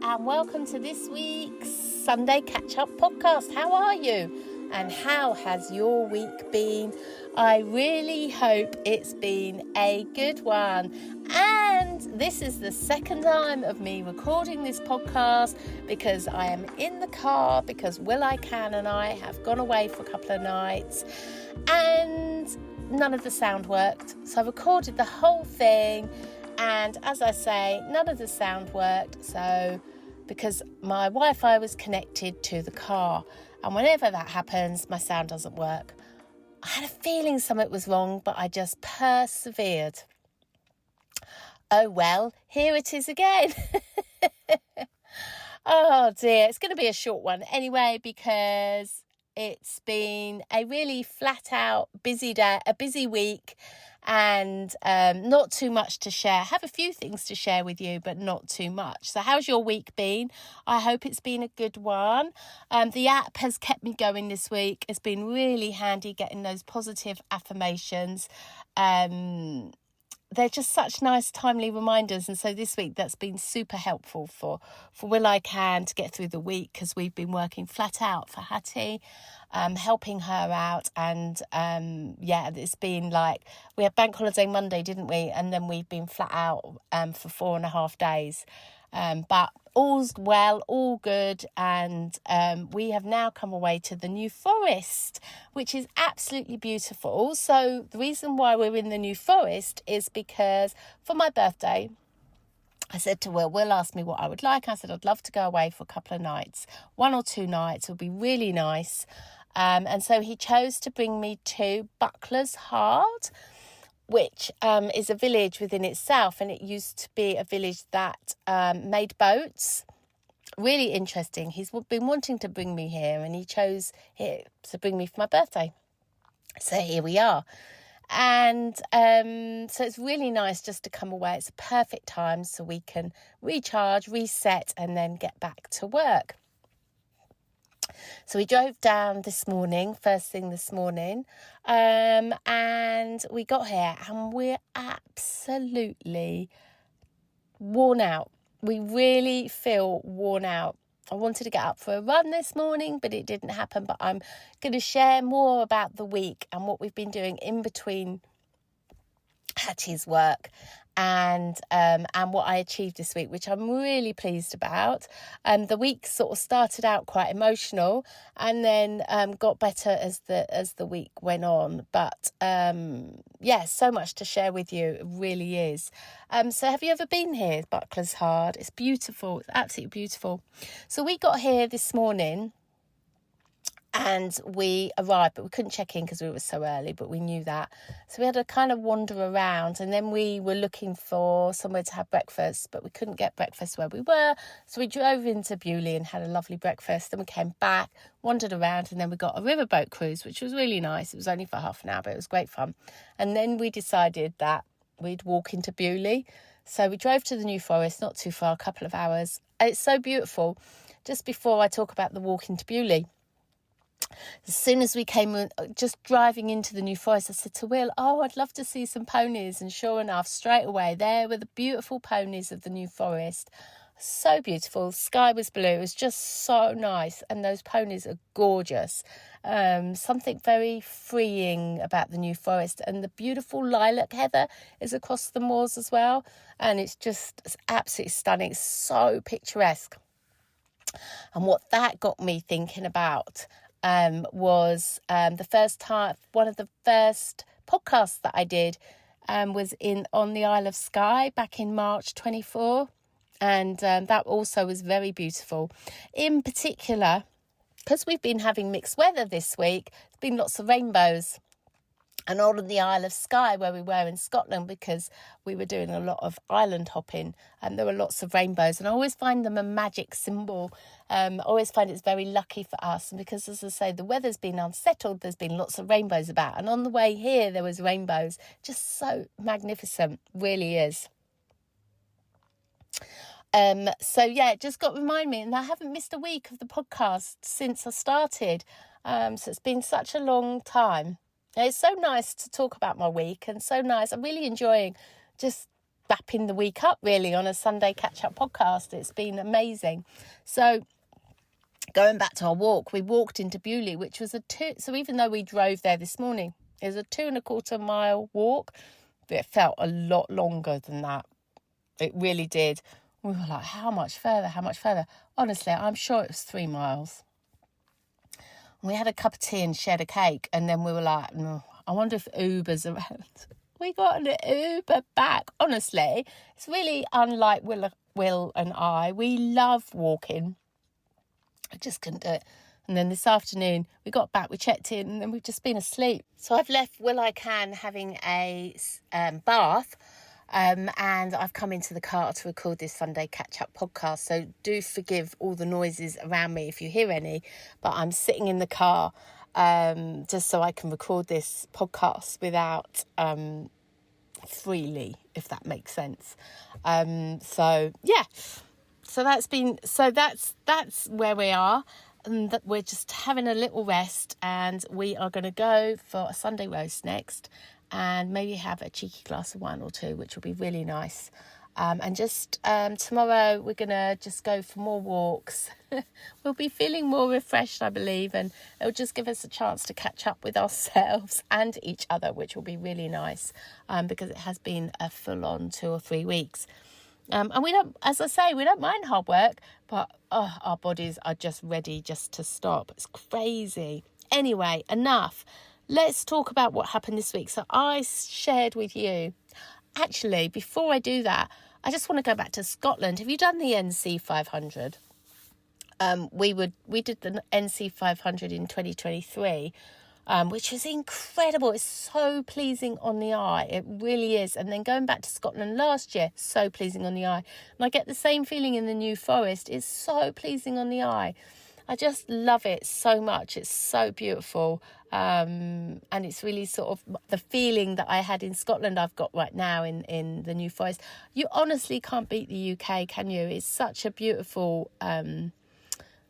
and welcome to this week's Sunday Catchup podcast. How are you? And how has your week been? I really hope it's been a good one. And this is the second time of me recording this podcast because I am in the car because Will I Can and I have gone away for a couple of nights and none of the sound worked. So I recorded the whole thing. And as I say, none of the sound worked, so because my Wi-Fi was connected to the car. And whenever that happens, my sound doesn't work. I had a feeling something was wrong, but I just persevered. Oh well, here it is again. Oh dear, it's going to be a short one anyway, because it's been a really flat out busy day, a busy week, and not too much to share. I have a few things to share with you, but not too much. So how's your week been? I hope it's been a good one. The app has kept me going this week. It's been really handy getting those positive affirmations. They're just such nice, timely reminders. And so this week, that's been super helpful for Will I Can to get through the week, because we've been working flat out for Hattie, helping her out. And it's been like, we had bank holiday Monday, didn't we? And then we've been flat out for 4.5 days. But all's well, all good, and we have now come away to the New Forest, which is absolutely beautiful. So the reason why we're in the New Forest is because for my birthday, I said to Will asked me what I would like. I said I'd love to go away for a couple of nights, 1 or 2 nights would be really nice. And so he chose to bring me to Buckler's Heart, which is a village within itself, and it used to be a village that made boats. Really interesting. He's been wanting to bring me here, and he chose here to bring me for my birthday. So here we are. And so it's really nice just to come away. It's a perfect time so we can recharge, reset, and then get back to work. So we drove down this morning, first thing this morning, and we got here and we're absolutely worn out. We really feel worn out. I wanted to get up for a run this morning, but it didn't happen. But I'm going to share more about the week and what we've been doing in between Hattie's work and what I achieved this week, which I'm really pleased about. The week sort of started out quite emotional and then got better as the week went on. But so much to share with you. It really is. So have you ever been here, Buckler's Heart? It's beautiful. It's absolutely beautiful. So we got here this morning. And we arrived, but we couldn't check in because we were so early, but we knew that. So we had to kind of wander around, and then we were looking for somewhere to have breakfast, but we couldn't get breakfast where we were. So we drove into Bewley and had a lovely breakfast. Then we came back, wandered around, and then we got a riverboat cruise, which was really nice. It was only for half an hour, but it was great fun. And then we decided that we'd walk into Bewley. So we drove to the New Forest, not too far, a couple of hours. And it's so beautiful. Just before I talk about the walk into Bewley, as soon as we came, just driving into the New Forest, I said to Will, I'd love to see some ponies. And sure enough, straight away, there were the beautiful ponies of the New Forest. So beautiful. Sky was blue. It was just so nice. And those ponies are gorgeous. Something very freeing about the New Forest. And the beautiful lilac heather is across the moors as well. And it's absolutely stunning. It's so picturesque. And what that got me thinking about was the first time, one of the first podcasts that I did was on the Isle of Skye back in March 24, and that also was very beautiful. In particular, because we've been having mixed weather this week, there's been lots of rainbows. And on the Isle of Skye, where we were in Scotland, because we were doing a lot of island hopping, and there were lots of rainbows. And I always find them a magic symbol. I always find it's very lucky for us. And because, as I say, the weather's been unsettled, there's been lots of rainbows about. And on the way here, there was rainbows. Just so magnificent, really is. It just got to remind me, and I haven't missed a week of the podcast since I started. So it's been such a long time. It's so nice to talk about my week, and so nice. I'm really enjoying just wrapping the week up really on a Sunday catch-up podcast. It's been amazing. So going back to our walk, we walked into Bewley, which was so even though we drove there this morning, it was a 2.25 mile walk, but it felt a lot longer than that. It really did. We were like, how much further? Honestly, I'm sure it was 3 miles. We had a cup of tea and shared a cake, and then we were like, no, I wonder if Uber's around. We got an Uber back. Honestly, it's really unlike Will and I. We love walking. I just couldn't do it. And then this afternoon, we got back, we checked in, and then we've just been asleep. So I've left Will I Can having a bath, and I've come into the car to record this Sunday catch-up podcast. So do forgive all the noises around me if you hear any, but I'm sitting in the car just so I can record this podcast without freely, if that makes sense. So yeah, that's where we are, and that we're just having a little rest, and we are going to go for a Sunday roast next, and maybe have a cheeky glass of wine or two, which will be really nice. And just tomorrow we're going to just go for more walks. We'll be feeling more refreshed, I believe, and it'll just give us a chance to catch up with ourselves and each other, which will be really nice, because it has been a full-on 2 or 3 weeks. And we don't, as I say, we don't mind hard work, but our bodies are just ready just to stop. It's crazy. Anyway, enough. Let's talk about what happened this week. So I shared with you, actually, before I do that, I just want to go back to Scotland. Have you done the NC 500? We did the NC 500 in 2023, which was incredible. It's so pleasing on the eye. It really is. And then going back to Scotland last year, so pleasing on the eye. And I get the same feeling in the New Forest. It's so pleasing on the eye. I just love it so much. It's so beautiful. And it's really sort of the feeling that I had in Scotland I've got right now in the New Forest. You honestly can't beat the UK, can you? It's such a beautiful...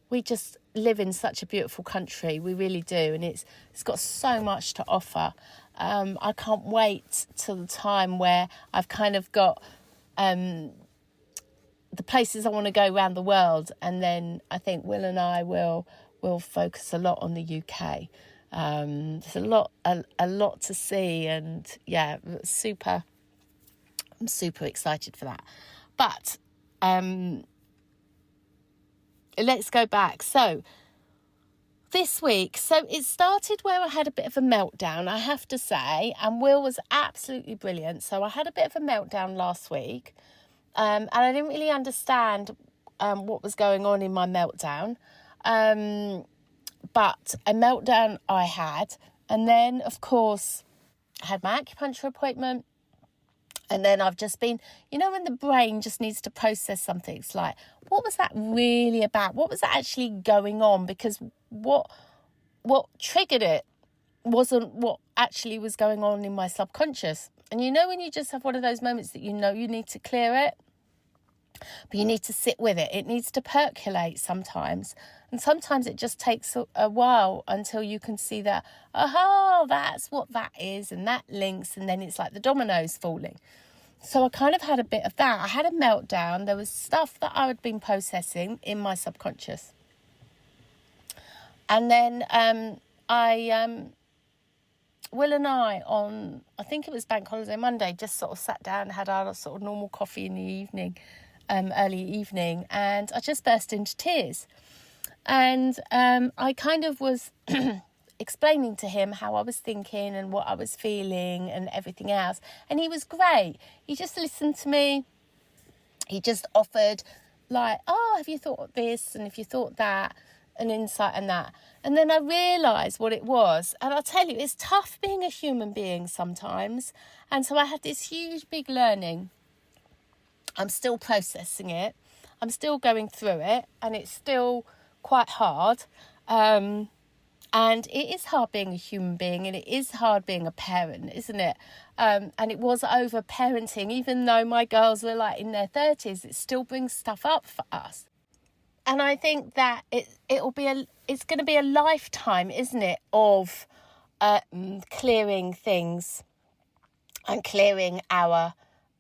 we just live in such a beautiful country. We really do. And it's got so much to offer. I can't wait till the time where I've kind of got... the places I want to go around the world, and then I think Will and I will focus a lot on the UK. There's a lot to see, and yeah, I'm super excited for that. But let's go back. So this week, so it started where I had a bit of a meltdown, I have to say, and Will was absolutely brilliant. So I had a bit of a meltdown last week. And I didn't really understand what was going on in my meltdown. But a meltdown I had. And then, of course, I had my acupuncture appointment. And then I've just been, when the brain just needs to process something. It's like, what was that really about? What was actually going on? Because what triggered it wasn't what actually was going on in my subconscious. And when you just have one of those moments that you need to clear it, but you need to sit with it. It needs to percolate sometimes. And sometimes it just takes a while until you can see that, that's what that is, and that links, and then it's like the dominoes falling. So I kind of had a bit of that. I had a meltdown. There was stuff that I had been processing in my subconscious. And then Will and I I think it was Bank Holiday Monday, just sort of sat down and had our sort of normal coffee in the evening, early evening, and I just burst into tears. And I kind of was explaining to him how I was thinking and what I was feeling and everything else. And he was great. He just listened to me. He just offered have you thought of this? And if you thought that, an insight and that. And then I realised what it was. And I'll tell you, it's tough being a human being sometimes. And so I had this huge, big learning. I'm still processing it. I'm still going through it. And it's still quite hard. And it is hard being a human being. And it is hard being a parent, isn't it? And it was over parenting. Even though my girls are in their 30s, it still brings stuff up for us. And I think that it's going to be a lifetime, isn't it, of clearing things and clearing our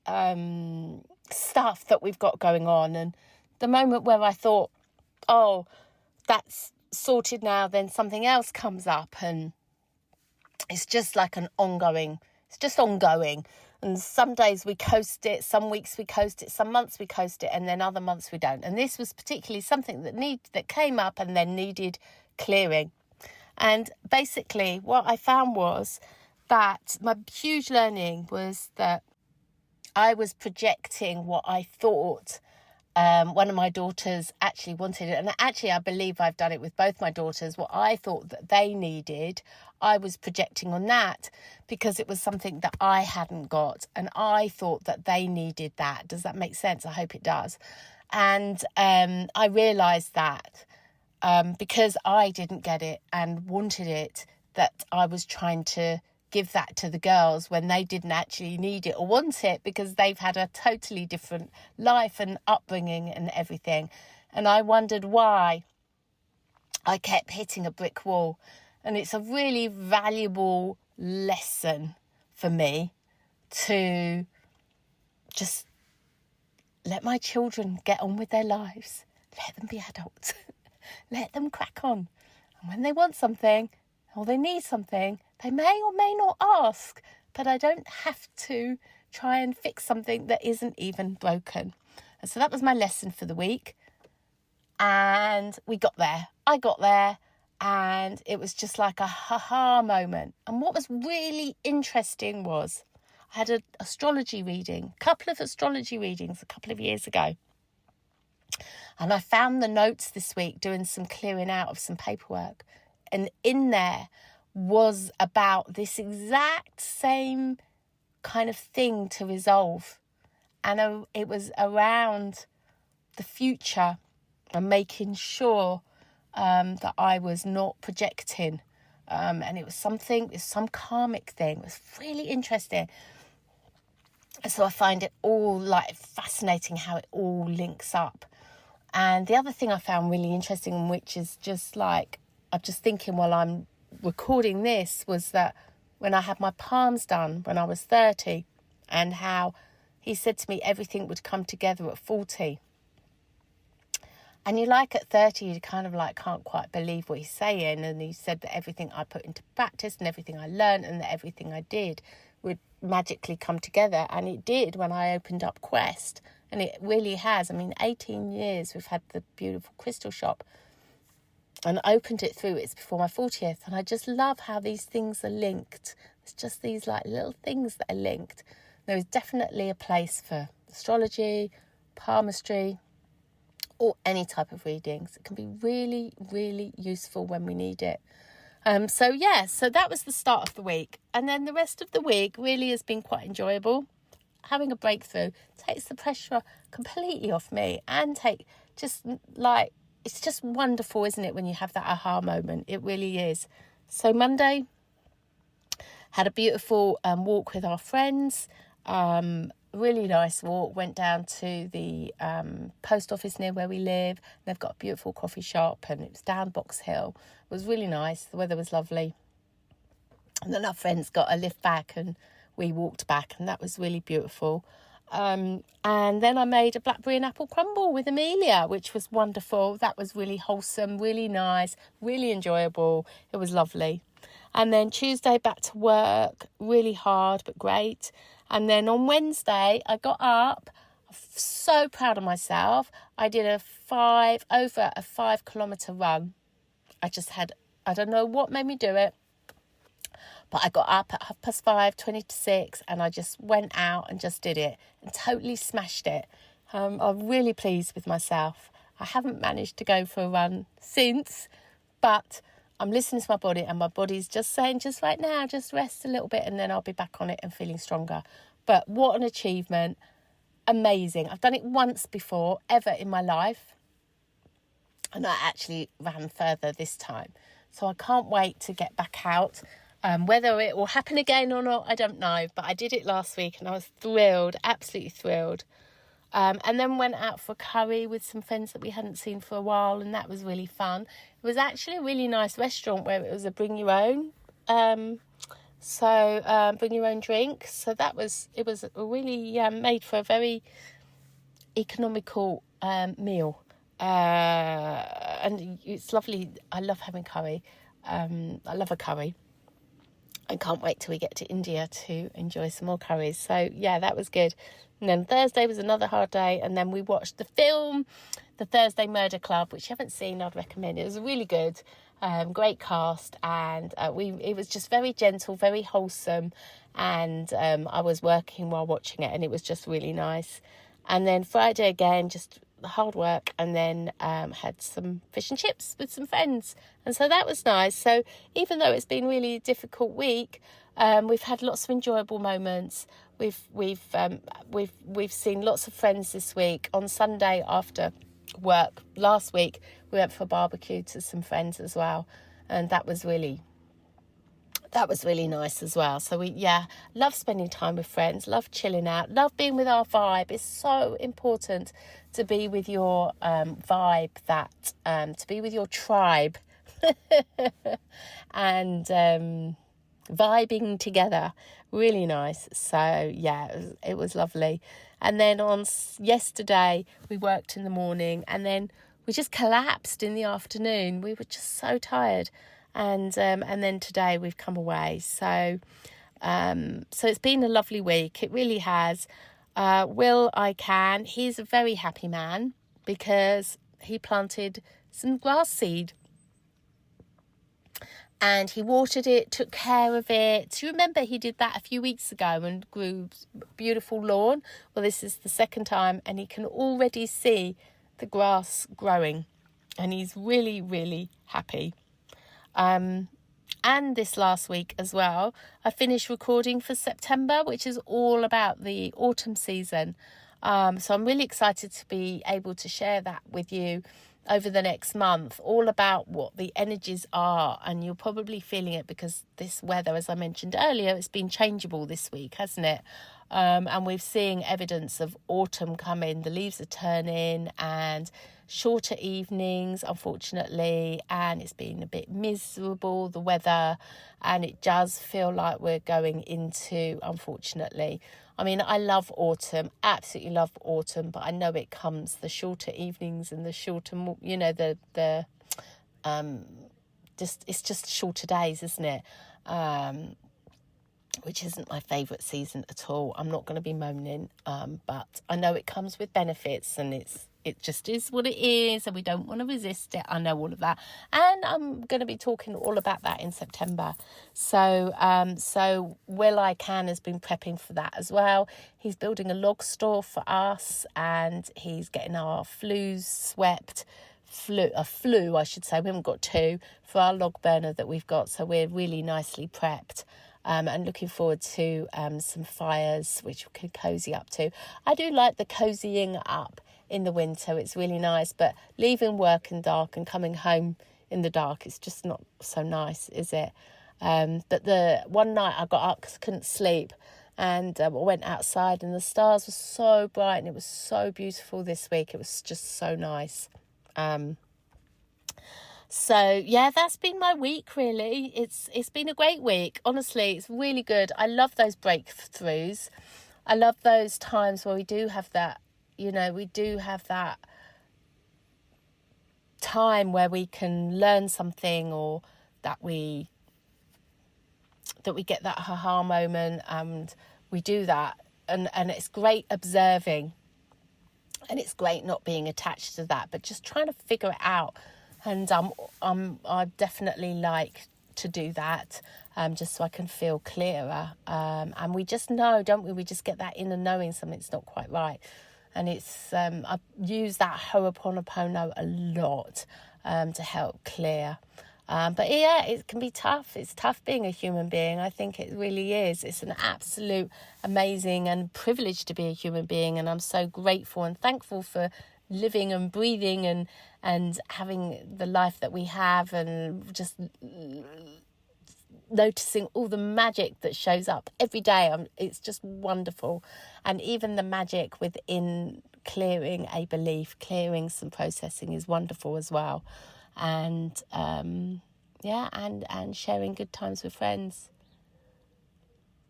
stuff that we've got going on. And the moment where I thought, oh, that's sorted now, then something else comes up, and it's just like ongoing. And some days we coast it, some weeks we coast it, some months we coast it, and then other months we don't. And this was particularly something that came up and then needed clearing. And basically what I found was that my huge learning was that I was projecting what I thought one of my daughters actually wanted. And actually, I believe I've done it with both my daughters. What I thought that they needed, I was projecting on that because it was something that I hadn't got. And I thought that they needed that. Does that make sense? I hope it does. And I realised that because I didn't get it and wanted it, that I was trying to give that to the girls when they didn't actually need it or want it, because they've had a totally different life and upbringing and everything. And I wondered why I kept hitting a brick wall. And it's a really valuable lesson for me to just let my children get on with their lives. Let them be adults. Let them crack on. And when they want something or they need something, they may or may not ask, but I don't have to try and fix something that isn't even broken. And so that was my lesson for the week. And we got there. I got there, and it was just like a ha-ha moment. And what was really interesting was I had a couple of astrology readings a couple of years ago. And I found the notes this week doing some clearing out of some paperwork. And in there was about this exact same kind of thing to resolve. And it was around the future and making sure that I was not projecting. And it was some karmic thing. It was really interesting. So I find it all like fascinating how it all links up. And the other thing I found really interesting, which is just like, I'm just thinking while I'm recording this, was that when I had my palms done when I was 30, and how he said to me everything would come together at 40. And you like at 30, you kind of like can't quite believe what he's saying. And he said that everything I put into practice and everything I learned and that everything I did would magically come together. And it did when I opened up Quest. And it really has. I mean, 18 years we've had the beautiful crystal shop. And I opened it through, it's before my 40th. And I just love how these things are linked. It's just these like little things that are linked. There is definitely a place for astrology, palmistry, or any type of readings. It can be really, really useful when we need it. So that was the start of the week. And then the rest of the week really has been quite enjoyable. Having a breakthrough takes the pressure completely off me, and it's just wonderful, isn't it, when you have that aha moment? It really is. So Monday, had a beautiful walk with our friends. Really nice walk. Went down to the post office near where we live. They've got a beautiful coffee shop, and it was down Box Hill. It was really nice. The weather was lovely. And then our friends got a lift back, and we walked back, and that was really beautiful. And then I made a blackberry and apple crumble with Amelia, which was wonderful. That was really wholesome, really nice, really enjoyable. It was lovely. And then Tuesday, back to work, really hard, but great. And then on Wednesday, I got up, so proud of myself. I did over a 5 kilometre run. I don't know what made me do it, but I got up at 5:30, 20 to 6, and I just went out and just did it and totally smashed it. I'm really pleased with myself. I haven't managed to go for a run since, but I'm listening to my body, and my body's just saying, just right now, just rest a little bit, and then I'll be back on it and feeling stronger. But what an achievement. Amazing. I've done it once before, ever in my life. And I actually ran further this time. So I can't wait to get back out. Whether it will happen again or not, I don't know. But I did it last week, and I was thrilled, absolutely thrilled. And then went out for curry with some friends that we hadn't seen for a while, and that was really fun. It was actually a really nice restaurant where it was a bring your own So bring your own drink. So it was really made for a very economical meal. And it's lovely. I love having curry. I love a curry. I can't wait till we get to India to enjoy some more curries. So yeah, that was good. And then Thursday was another hard day, and then we watched the film, The Thursday Murder Club, which you haven't seen. I'd recommend it. It was really good, great cast, and it was just very gentle, very wholesome, and I was working while watching it, and it was just really nice. And then Friday again, just hard work, and then had some fish and chips with some friends, and so that was nice. So even though it's been really a difficult week, we've had lots of enjoyable moments. We've seen lots of friends this week. On Sunday after work last week, we went for a barbecue to some friends as well, and that was really nice as well. So love spending time with friends, love chilling out, love being with our vibe. It's so important to be with your vibe, to be with your tribe and vibing together. Really nice. So yeah, it was lovely. And then on yesterday we worked in the morning, and then we just collapsed in the afternoon. We were just so tired. And then today we've come away. So it's been a lovely week. It really has. He's a very happy man because he planted some grass seed. And he watered it, took care of it. Do you remember he did that a few weeks ago and grew beautiful lawn? Well, this is the second time, and he can already see the grass growing. And he's really, really happy. And this last week as well, I finished recording for September, which is all about the autumn season. So I'm really excited to be able to share that with you over the next month, all about what the energies are. And you're probably feeling it because this weather, as I mentioned earlier, it's been changeable this week, hasn't it? And we're seeing evidence of autumn coming. The leaves are turning and shorter evenings, unfortunately, and it's been a bit miserable, the weather, and it does feel like we're going into, unfortunately, I mean, I love autumn, absolutely love autumn, but I know it comes, the shorter evenings and the shorter, it's just shorter days, isn't it? Which isn't my favourite season at all. I'm not going to be moaning, but I know it comes with benefits, and it just is what it is, and we don't want to resist it. I know all of that, and I'm going to be talking all about that in September. So Will I Can has been prepping for that as well. He's building a log store for us, and he's getting our flues swept. A flue, I should say. We haven't got two for our log burner that we've got, so we're really nicely prepped. And looking forward to some fires, which we could cozy up to. I do like the cozying up in the winter. It's really nice, but leaving work in dark and coming home in the dark, it's just not so nice, is it? But the one night I got up because I couldn't sleep, and I went outside, and the stars were so bright, and it was so beautiful this week. It was just so nice. So yeah, that's been my week, really. It's been a great week. Honestly, it's really good. I love those breakthroughs. I love those times where we do have that, time where we can learn something, or that we get that aha moment, and we do that. And it's great observing, and it's great not being attached to that, but just trying to figure it out. And I definitely like to do that, just so I can feel clearer. And we just know, don't we? We just get that inner knowing something's not quite right. And it's I use that Ho'oponopono a lot to help clear. But yeah, it can be tough. It's tough being a human being. I think it really is. It's an absolute amazing and privilege to be a human being. And I'm so grateful and thankful for living and breathing and having the life that we have, and just noticing all the magic that shows up every day. It's just wonderful. And even the magic within clearing a belief, clearing some processing, is wonderful as well. And and sharing good times with friends.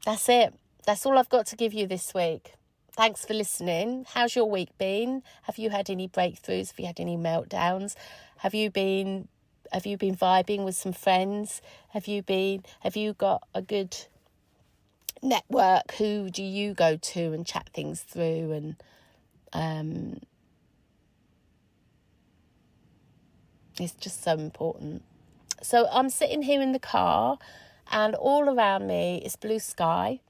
that's it. That's all I've got to give you this week. Thanks for listening. How's your week been? Have you had any breakthroughs? Have you had any meltdowns? Have you been vibing with some friends? Have you got a good network? Who do you go to and chat things through? And it's just so important. So I'm sitting here in the car, and all around me is blue sky.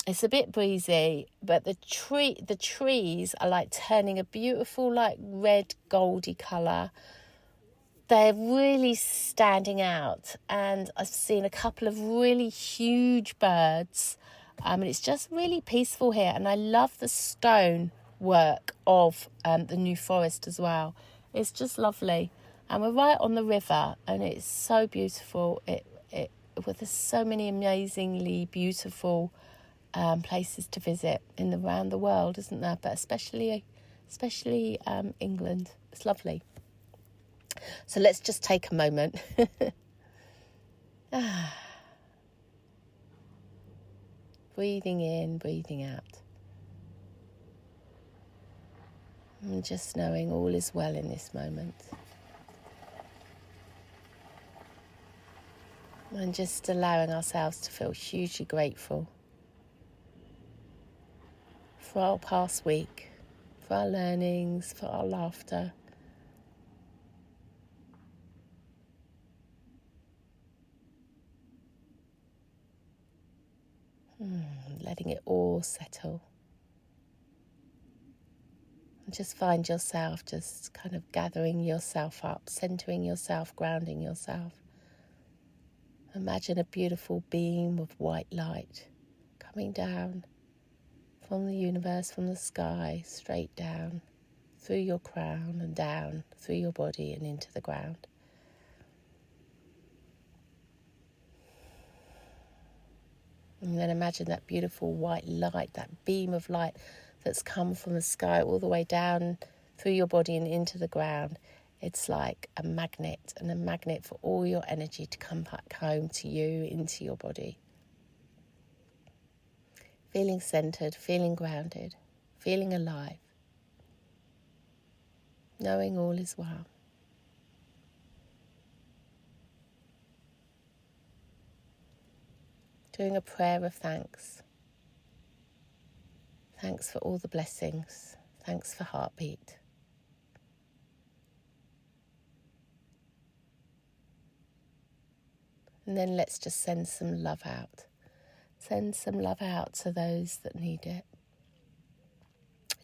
It's a bit breezy, but the trees are like turning a beautiful like red goldy colour. They're really standing out, and I've seen a couple of really huge birds, and it's just really peaceful here. And I love the stone work of the New Forest as well. It's just lovely, and we're right on the river, and it's so beautiful. There's so many amazingly beautiful places to visit around the world, isn't there? But especially England. It's lovely. So let's just take a moment. Breathing in, breathing out. And just knowing all is well in this moment. And just allowing ourselves to feel hugely grateful for our past week, for our learnings, for our laughter. Letting it all settle. And just find yourself just kind of gathering yourself up, centering yourself, grounding yourself. Imagine a beautiful beam of white light coming down from the universe, from the sky, straight down through your crown and down through your body and into the ground. And then imagine that beautiful white light, that beam of light that's come from the sky all the way down through your body and into the ground. It's like a magnet, and a magnet for all your energy to come back home to you, into your body. Feeling centered, feeling grounded, feeling alive. Knowing all is well. Doing a prayer of thanks. Thanks for all the blessings. Thanks for heartbeat. And then let's just send some love out. Send some love out to those that need it.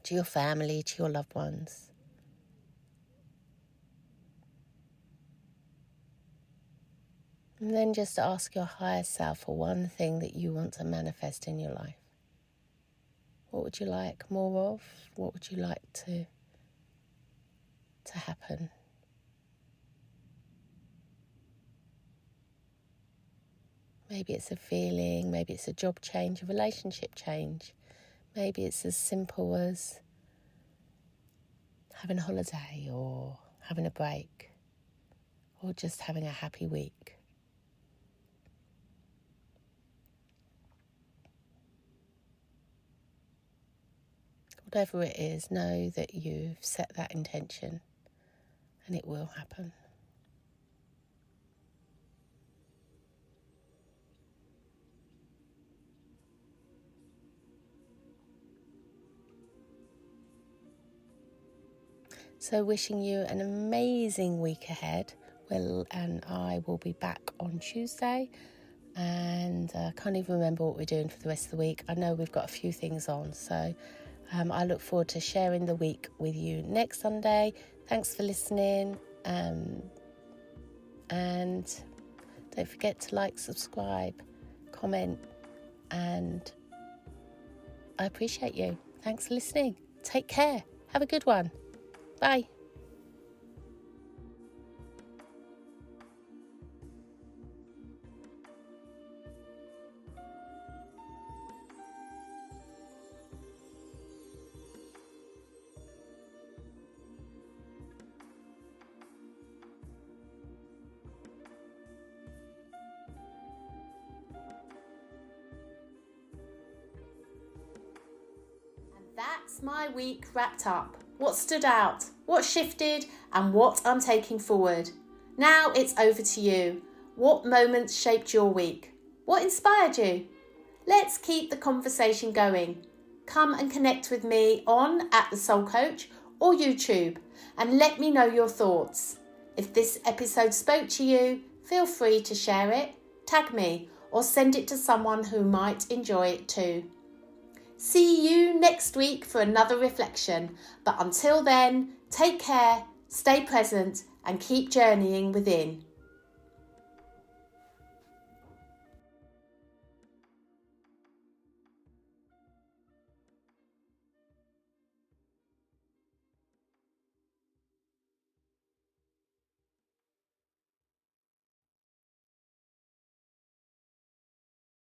To your family, to your loved ones. And then just ask your higher self for one thing that you want to manifest in your life. What would you like more of? What would you like to happen? Maybe it's a feeling, maybe it's a job change, a relationship change. Maybe it's as simple as having a holiday or having a break or just having a happy week. Whatever it is, know that you've set that intention and it will happen. So wishing you an amazing week ahead. And I will be back on Tuesday. And I can't even remember what we're doing for the rest of the week. I know we've got a few things on. So I look forward to sharing the week with you next Sunday. Thanks for listening. And don't forget to like, subscribe, comment. And I appreciate you. Thanks for listening. Take care. Have a good one. Bye. That's my week wrapped up. What stood out, what shifted, and what I'm taking forward. Now it's over to you. What moments shaped your week? What inspired you? Let's keep the conversation going. Come and connect with me on @thesoulcoach or YouTube and let me know your thoughts. If this episode spoke to you, feel free to share it, tag me, or send it to someone who might enjoy it too. See you next week for another reflection. But until then, take care, stay present, and keep journeying within.